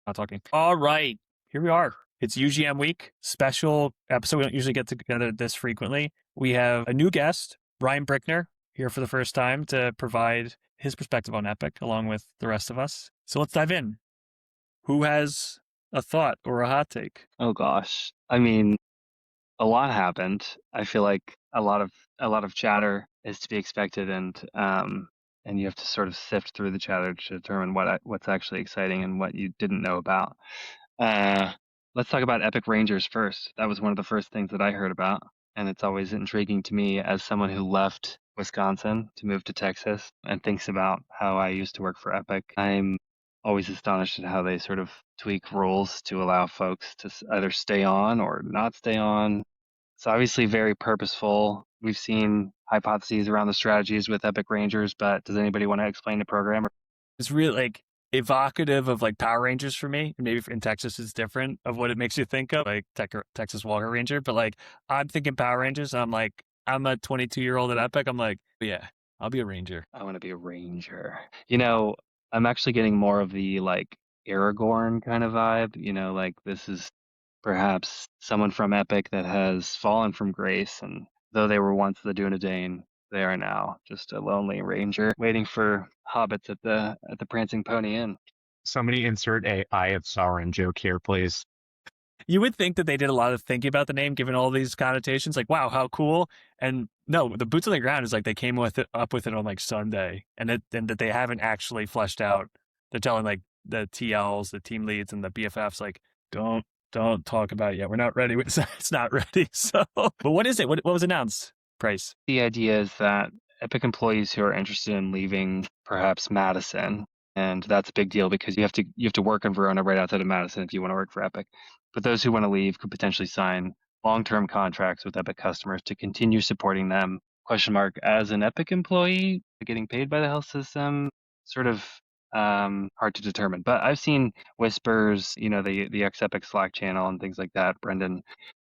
Not talking. All right. Here we are. It's UGM week, special episode. We don't usually get together this frequently. We have a new guest, Brian Brickner, here for the first time to provide his perspective on Epic along with the rest of us. So let's dive in. Who has a thought or a hot take? Oh gosh. I mean, a lot happened. I feel like a lot of chatter is to be expected, and you have to sort of sift through the chatter to determine what's actually exciting and what you didn't know about. Uh, let's talk about Epic Rangers first. That was one of the first things that I heard about, and it's always intriguing to me as someone who left Wisconsin to move to Texas and thinks about how I used to work for Epic. I'm always astonished at how they sort of tweak rules to allow folks to either stay on or not stay on. It's obviously very purposeful. We've seen hypotheses around the strategies with Epic Rangers, but does anybody want to explain the program? It's really like evocative of like Power Rangers for me. And maybe in Texas it's different of what it makes you think of, like Texas Walker Ranger. But like I'm thinking Power Rangers. And I'm like, I'm a 22-year-old at Epic. I'm like, yeah, I'll be a Ranger. I want to be a ranger. You know, I'm actually getting more of the like Aragorn kind of vibe. You know, like this is perhaps someone from Epic that has fallen from grace, and though they were once the Dúnadan, they are now just a lonely ranger waiting for hobbits at the Prancing Pony Inn. Somebody insert a Eye of Sauron joke here, please. You would think that they did a lot of thinking about the name, given all these connotations. Like, wow, how cool! And no, the boots on the ground is like they came up with it on like Sunday, and that they haven't actually fleshed out. They're telling like the TLs, the team leads, and the BFFs like, don't talk about it yet. We're not ready. It's not ready. So, but what is it? What was announced? Price. The idea is that Epic employees who are interested in leaving perhaps Madison, and that's a big deal because you have to work in Verona right outside of Madison if you want to work for Epic. But those who want to leave could potentially sign long-term contracts with Epic customers to continue supporting them. Question mark, as an Epic employee, getting paid by the health system, sort of hard to determine. But I've seen whispers, you know, the ex-Epic Slack channel and things like that, Brendan.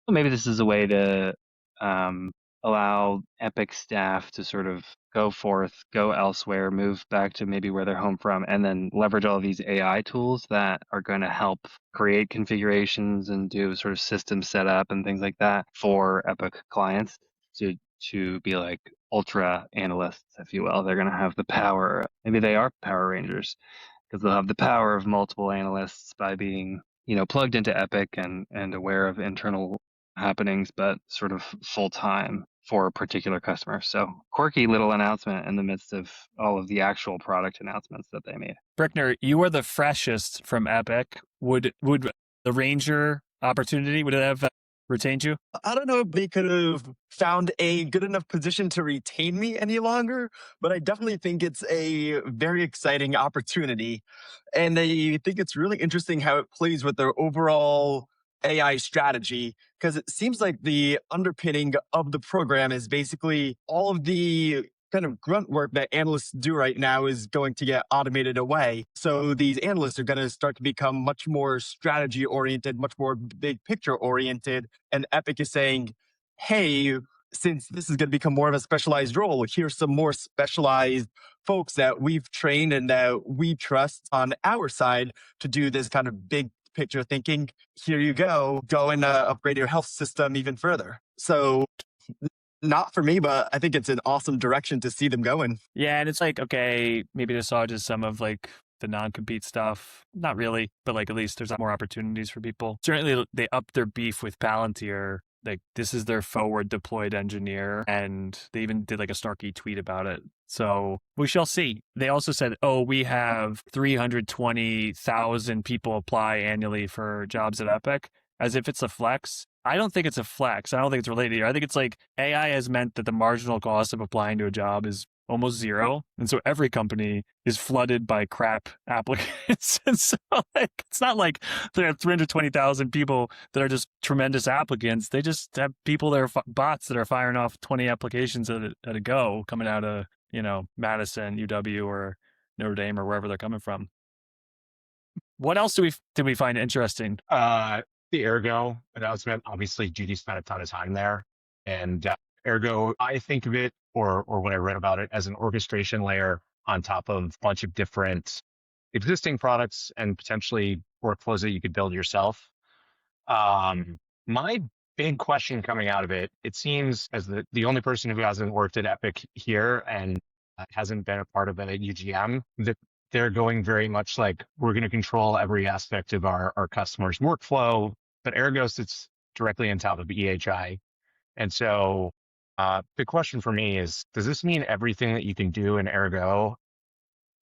Well, maybe this is a way to allow Epic staff to sort of go forth, go elsewhere, move back to maybe where they're home from, and then leverage all of these AI tools that are going to help create configurations and do sort of system setup and things like that for Epic clients to be like ultra analysts, if you will. They're going to have the power. Maybe they are Power Rangers because they'll have the power of multiple analysts by being, you know, plugged into Epic and aware of internal happenings, but sort of full time for a particular customer. So quirky little announcement in the midst of all of the actual product announcements that they made. Brickner, you are the freshest from Epic. Would the Ranger opportunity, would it have retained you? I don't know if they could have found a good enough position to retain me any longer, but I definitely think it's a very exciting opportunity. And I think it's really interesting how it plays with their overall AI strategy, because it seems like the underpinning of the program is basically all of the kind of grunt work that analysts do right now is going to get automated away. So these analysts are going to start to become much more strategy oriented, much more big picture oriented. And Epic is saying, hey, since this is going to become more of a specialized role, here's some more specialized folks that we've trained and that we trust on our side to do this kind of big picture thinking. Here you go and upgrade your health system even further. So not for me, but I think it's an awesome direction to see them going. Yeah, and it's like, okay, maybe they saw just some of like the non-compete stuff. Not really, but like at least there's more opportunities for people. Certainly they upped their beef with Palantir. Like this is their forward deployed engineer, and they even did like a snarky tweet about it. So we shall see. They also said, oh, we have 320,000 people apply annually for jobs at Epic, as if it's a flex. I don't think it's a flex. I don't think it's related here. I think it's like AI has meant that the marginal cost of applying to a job is almost zero. And so every company is flooded by crap applicants. And so like, it's not like there are 320,000 people that are just tremendous applicants. They just have people that are bots that are firing off 20 applications at a go coming out of, you know, Madison, UW, or Notre Dame, or wherever they're coming from. What else did we find interesting? The Ergo announcement. Obviously, Judy spent a ton of time there. And Ergo, I think of it, or when I read about it, as an orchestration layer on top of a bunch of different existing products and potentially workflows that you could build yourself. My big question coming out of it, it seems as the only person who hasn't worked at Epic here and hasn't been a part of a UGM, that they're going very much like, we're going to control every aspect of our customers' workflow, but Ergo sits directly on top of EHI. And so the question for me is, does this mean everything that you can do in Ergo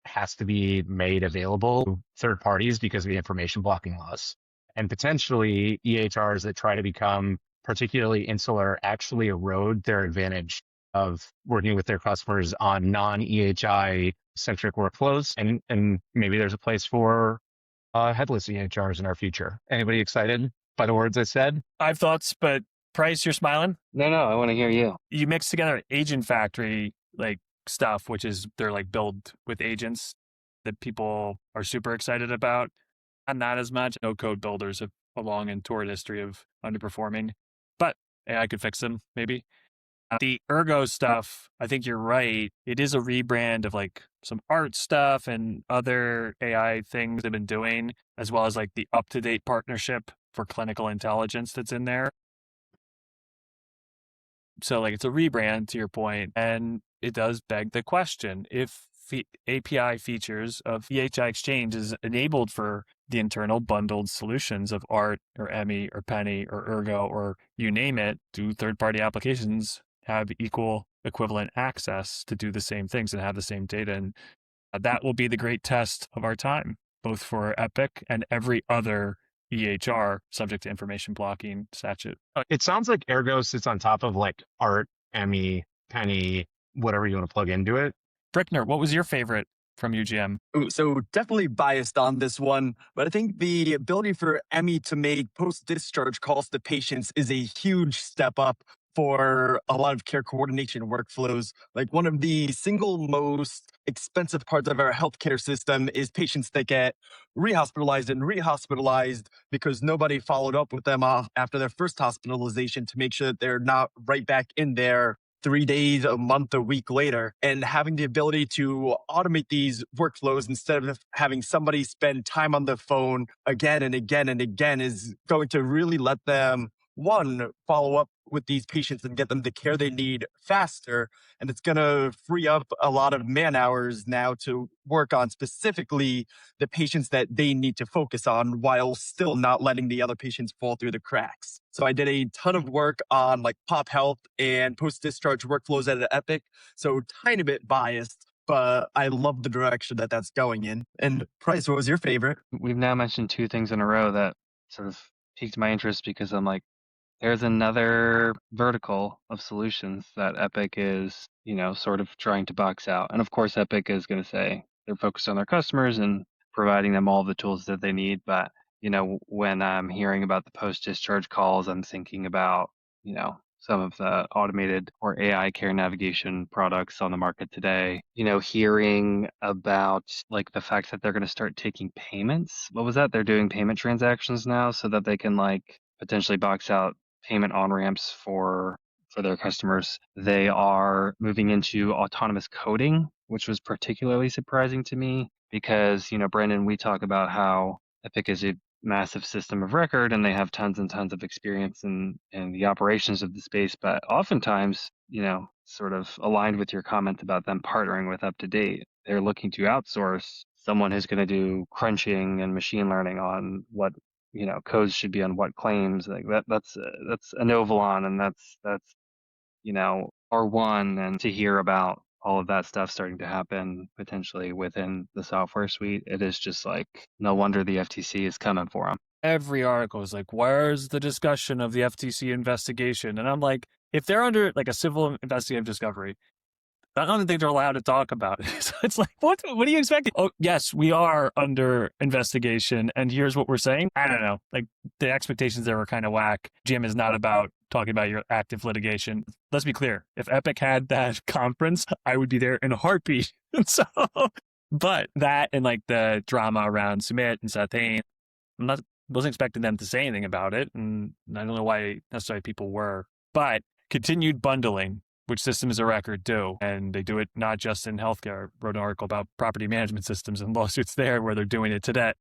has to be made available to third parties because of the information blocking laws? And potentially EHRs that try to become particularly insular actually erode their advantage of working with their customers on non-EHI centric workflows. And maybe there's a place for headless EHRs in our future. Anybody excited by the words I said? I have thoughts, but Price, you're smiling. No, I want to hear you. You mix together Agent Factory like stuff, which is they're like build with agents that people are super excited about, and not as much. No code builders have a long and torrid history of underperforming, but AI could fix them maybe. The Ergo stuff, I think you're right. It is a rebrand of like some art stuff and other AI things they've been doing, as well as like the up-to-date partnership for clinical intelligence that's in there. So like it's a rebrand to your point, and it does beg the question, if API features of EHI Exchange is enabled for the internal bundled solutions of Art or Emmy or Penny or Ergo or you name it, do third-party applications have equal equivalent access to do the same things and have the same data? And that will be the great test of our time, both for Epic and every other EHR subject to information blocking statute. It sounds like Ergo sits on top of like Art, Emmy, Penny, whatever you want to plug into it. Brickner, what was your favorite from UGM? So definitely biased on this one, but I think the ability for Emmy to make post-discharge calls to patients is a huge step up for a lot of care coordination workflows. Like one of the single most expensive parts of our healthcare system is patients that get rehospitalized because nobody followed up with them after their first hospitalization to make sure that they're not right back in there 3 days, a month, a week later. And having the ability to automate these workflows instead of having somebody spend time on the phone again and again and again is going to really let them, one, follow up with these patients and get them the care they need faster. And it's going to free up a lot of man hours now to work on specifically the patients that they need to focus on while still not letting the other patients fall through the cracks. So I did a ton of work on like pop health and post-discharge workflows at Epic. So tiny bit biased, but I love the direction that that's going in. And Price, what was your favorite? We've now mentioned two things in a row that sort of piqued my interest because I'm like, there's another vertical of solutions that Epic is, sort of trying to box out. And of course, Epic is going to say they're focused on their customers and providing them all the tools that they need. But, when I'm hearing about the post-discharge calls, I'm thinking about, some of the automated or AI care navigation products on the market today, hearing about like the fact that they're going to start taking payments. What was that? They're doing payment transactions now so that they can like potentially box out payment on-ramps for their customers. They are moving into autonomous coding, which was particularly surprising to me because, Brendan, we talk about how Epic is a massive system of record and they have tons and tons of experience in the operations of the space, but oftentimes, sort of aligned with your comment about them partnering with UpToDate, they're looking to outsource someone who's going to do crunching and machine learning on what codes should be on what claims. Like that's Inovalon, and that's R1. And to hear about all of that stuff starting to happen potentially within the software suite, it is just like no wonder the FTC is coming for them. Every article is like, where's the discussion of the FTC investigation? And I'm like, if they're under like a civil investigative discovery, I don't think they're allowed to talk about it. So it's like, what do you expect? Oh, yes, we are under investigation. And here's what we're saying. I don't know. Like the expectations there were kind of whack. GM is not about talking about your active litigation. Let's be clear. If Epic had that conference, I would be there in a heartbeat. So, but that and like the drama around Sumit and Sathain, wasn't expecting them to say anything about it. And I don't know why necessarily people were, but continued bundling, which systems of record do. And they do it not just in healthcare. I wrote an article about property management systems and lawsuits there where they're doing it today.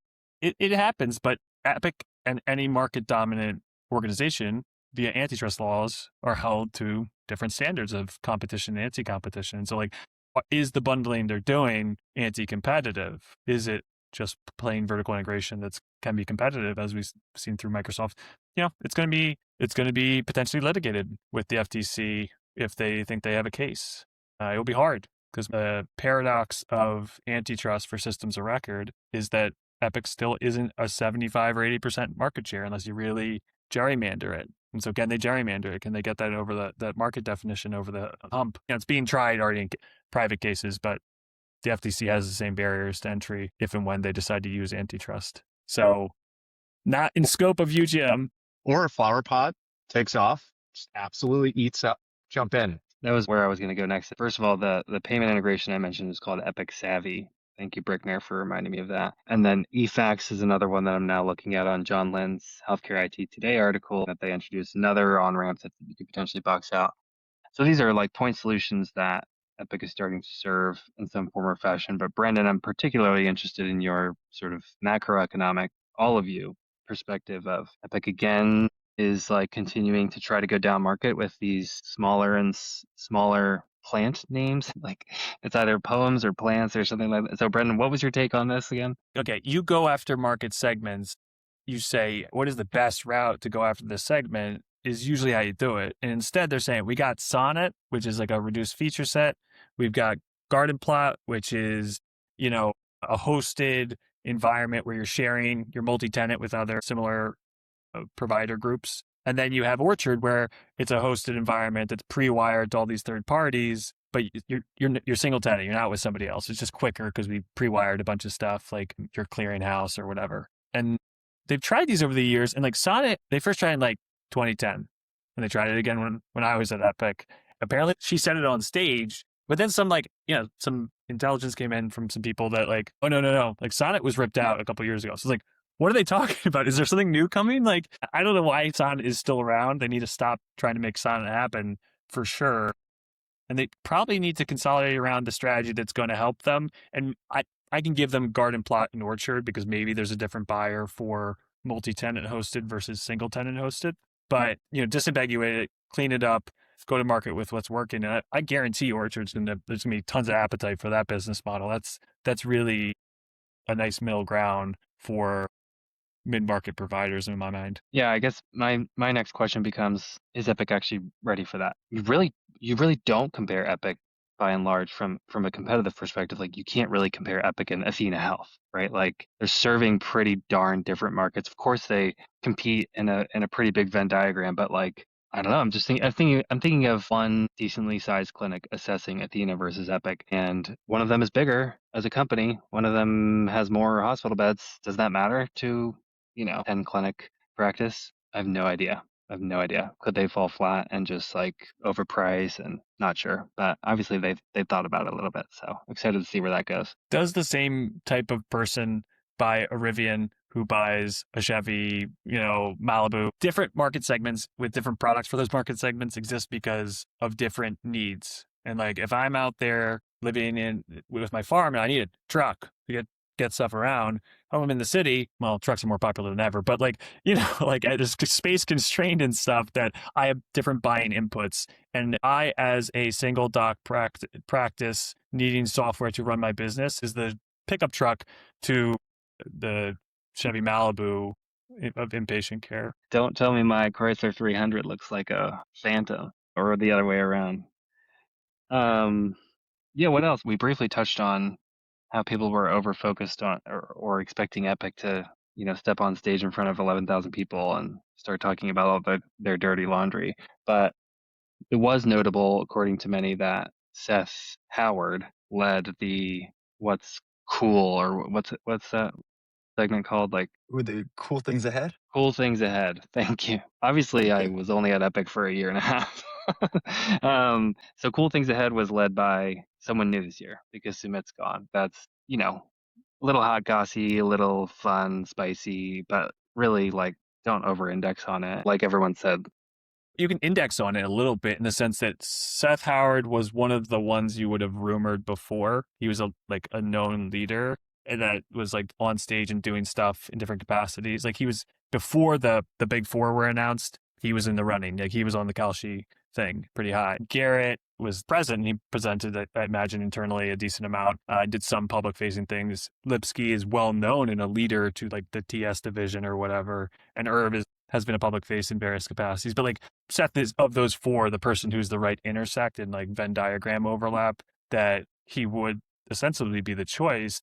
it happens, but Epic and any market dominant organization via antitrust laws are held to different standards of competition and anti-competition. So like, is the bundling they're doing anti-competitive? Is it just plain vertical integration that can be competitive, as we've seen through Microsoft? It's going to be potentially litigated with the FTC if they think they have a case. It'll be hard because the paradox of antitrust for systems of record is that Epic still isn't a 75 or 80% market share unless you really gerrymander it. And so can they gerrymander it? Can they get that over the market definition over the hump? It's being tried already in private cases, but the FTC has the same barriers to entry if and when they decide to use antitrust. So not in scope of UGM. Or a flower pot takes off, just absolutely eats up, jump in. That was where I was going to go next. First of all, the payment integration I mentioned is called Epic Savvy. Thank you, Brickner, for reminding me of that. And then eFax is another one that I'm now looking at on John Lynn's Healthcare IT Today article that they introduced another on-ramp that you could potentially box out. So these are like point solutions that Epic is starting to serve in some form or fashion. But Brandon, I'm particularly interested in your sort of macroeconomic, all of you, perspective of Epic again is like continuing to try to go down market with these smaller and smaller plant names. Like it's either poems or plants or something like that. So Brendan, what was your take on this again? Okay, you go after market segments. You say, what is the best route to go after this segment is usually how you do it. And instead they're saying, we got Sonnet, which is like a reduced feature set. We've got Garden Plot, which is, a hosted environment where you're sharing your multi-tenant with other similar provider groups. And then you have Orchard, where it's a hosted environment that's pre-wired to all these third parties, but you're single tenant. You're not with somebody else. It's just quicker because we pre-wired a bunch of stuff like your clearinghouse or whatever. And they've tried these over the years. And like Sonnet, they first tried in like 2010, and they tried it again when I was at Epic. Apparently, she said it on stage, but then some some intelligence came in from some people that like, oh no, like Sonnet was ripped out a couple years ago. So it's like, what are they talking about? Is there something new coming? Like, I don't know why Sonnet is still around. They need to stop trying to make Sonnet happen for sure. And they probably need to consolidate around the strategy that's going to help them. And I can give them Garden Plot and Orchard because maybe there's a different buyer for multi-tenant hosted versus single tenant hosted. But, disambiguate it, clean it up, go to market with what's working. And I guarantee Orchard's there's going to be tons of appetite for that business model. That's really a nice middle ground for mid-market providers in my mind. Yeah, I guess my next question becomes, is Epic actually ready for that? You really don't compare Epic by and large from a competitive perspective. Like you can't really compare Epic and Athena Health, right? Like they're serving pretty darn different markets. Of course they compete in a pretty big Venn diagram, but like I don't know. I'm thinking of one decently sized clinic assessing Athena versus Epic, and one of them is bigger as a company. One of them has more hospital beds. Does that matter to 10 clinic practice? I have no idea. Could they fall flat and just like overprice? And not sure, but obviously they've thought about it a little bit. So excited to see where that goes. Does the same type of person buy a Rivian who buys a Chevy, Malibu? Different market segments with different products for those market segments exist because of different needs. And like if I'm out there living with my farm and I need a truck to get stuff around. I'm in the city. Well, trucks are more popular than ever, but like there's space constrained and stuff that I have different buying inputs. And I, as a single doc practice needing software to run my business, is the pickup truck to the Chevy Malibu of inpatient care. Don't tell me my Chrysler 300 looks like a Phantom or the other way around. Yeah, what else? We briefly touched on how people were over-focused on or expecting Epic to, step on stage in front of 11,000 people and start talking about all their dirty laundry. But it was notable, according to many, that Seth Howard led the what's cool or what's that segment called? Like With the cool things ahead. Cool things ahead. Thank you. Obviously, I was only at Epic for a year and a half. So Cool Things Ahead was led by someone new this year because Sumit's gone. That's, a little hot gossy, a little fun, spicy, but really like don't over-index on it. Like everyone said. You can index on it a little bit in the sense that Seth Howard was one of the ones you would have rumored before. He was a known leader. and that was like on stage and doing stuff in different capacities. Like he was before the big four were announced, he was in the running. Like he was on the Kalshi thing pretty high. Garrett was present and he presented, I imagine, internally a decent amount. Did some public facing things. Lipsky is well known and a leader to like the TS division or whatever. And Irv has been a public face in various capacities. But like Seth is, of those four, the person who's the right intersect and like Venn diagram overlap that he would ostensibly be the choice.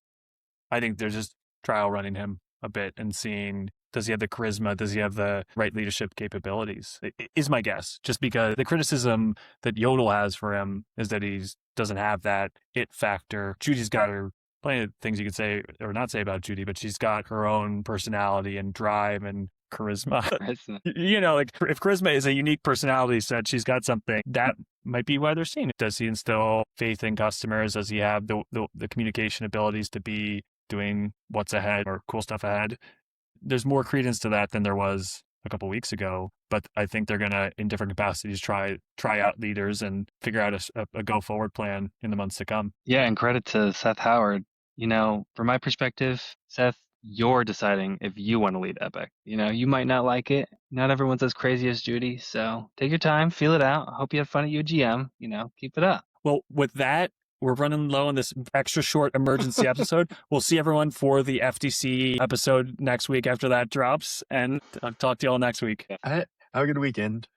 I think they're just trial running him a bit and seeing, does he have the charisma? Does he have the right leadership capabilities? Is my guess. Just because the criticism that Yodel has for him is that he doesn't have that it factor. Judy's got her plenty of things you could say or not say about Judy, but she's got her own personality and drive and charisma. You know, like if charisma is a unique personality set, she's got something that might be why they're seeing it. Does he instill faith in customers? Does he have the communication abilities to be doing what's ahead or cool stuff ahead? There's more credence to that than there was a couple of weeks ago, but I think they're going to, in different capacities, try out leaders and figure out a go forward plan in the months to come. Yeah, and credit to Seth Howard. You know, from my perspective, Seth, you're deciding if you want to lead Epic. You know, you might not like it. Not everyone's as crazy as Judy, so take your time, feel it out. Hope you have fun at UGM. You know, keep it up. Well, with that, we're running low on this extra short emergency episode. We'll see everyone for the FTC episode next week after that drops, and I'll talk to you all next week. Have a good weekend.